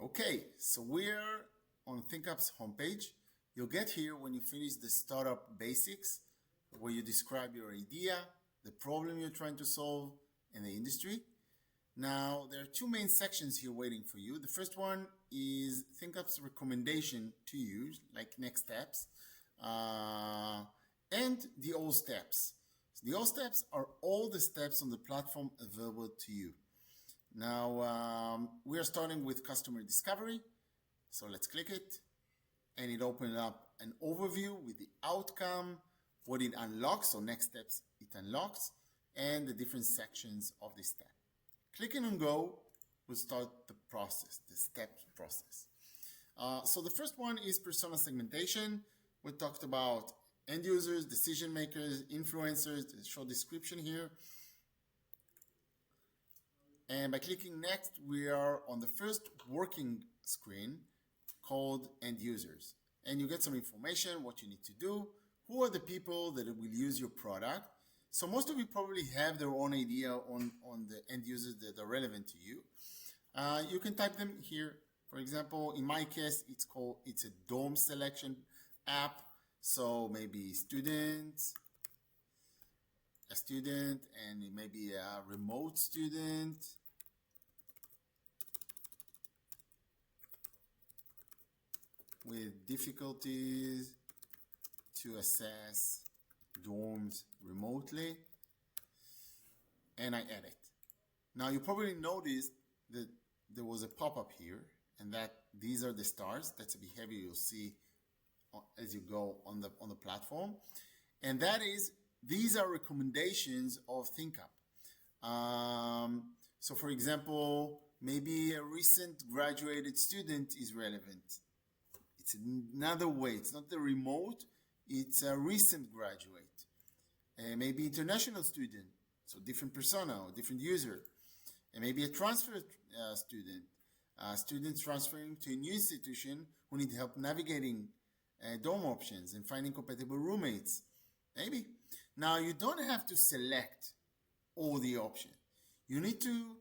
Okay, so we're on ThinkUp's homepage. You'll get here when you finish the startup basics, where you describe your idea, the problem you're trying to solve, and the industry. Now, there are two main sections here waiting for you. The first one is ThinkUp's recommendation to you, like next steps, and the all steps. So the all steps are all the steps on the platform available to you. Now, we are starting with customer discovery. So let's click it. And it opens up an overview with the outcome, what it unlocks, so next steps it unlocks, and the different sections of this step. Clicking on go will start the process, the step process. So the first one is persona segmentation. We talked about end users, decision makers, influencers, the short description here. And by clicking next, we are on the first working screen called end users. And you get some information, what you need to do, who are the people that will use your product. So most of you probably have their own idea on the end users that are relevant to you. You can type them here. For example, in my case, it's a dorm selection app. So maybe a student, and it may be a remote student. With difficulties to access dorms remotely, and I add it. Now you probably noticed that there was a pop-up here, and that these are the stars. That's a behavior you'll see as you go on the platform, and that is these are recommendations of ThinkUp. So for example, maybe a recent graduated student is relevant. It's another way. It's not the remote. It's a recent graduate. Maybe international student, so different persona or different user. And maybe a transfer student. Students transferring to a new institution who need help navigating dorm options and finding compatible roommates. Maybe. Now, you don't have to select all the options. You need to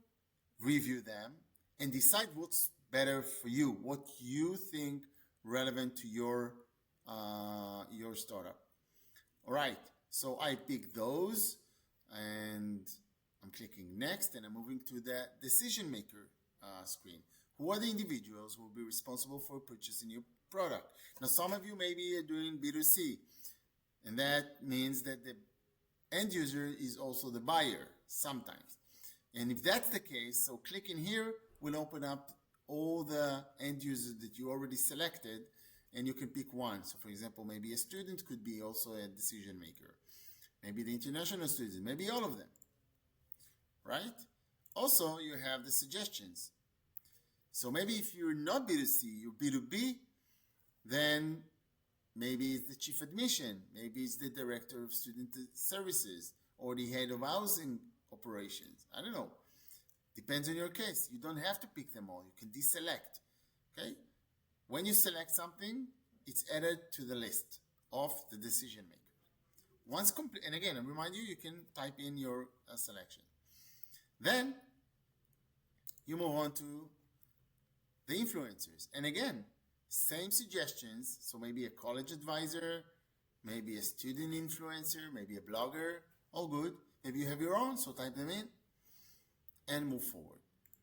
review them and decide what's better for you, what you think relevant to your startup. All right, so I pick those and I'm clicking next, and I'm moving to the decision maker screen. Who are the individuals who will be responsible for purchasing your product? Now, some of you maybe are doing B2C, and that means that the end user is also the buyer sometimes. And if that's the case, so clicking here will open up all the end users that you already selected, and you can pick one. So for example, maybe a student could be also a decision maker. Maybe the international student, maybe all of them, right? Also, you have the suggestions. So maybe if you're not B2C, you're B2B, then maybe it's the chief admission, maybe it's the director of student services, or the head of housing operations. I don't know. Depends on your case. You don't have to pick them all. You can deselect, okay? When you select something, it's added to the list of the decision makers. Once complete, and again, I remind you, you can type in your selection. Then you move on to the influencers. And again, same suggestions. So maybe a college advisor, maybe a student influencer, maybe a blogger, all good. Maybe you have your own, so type them in and move forward.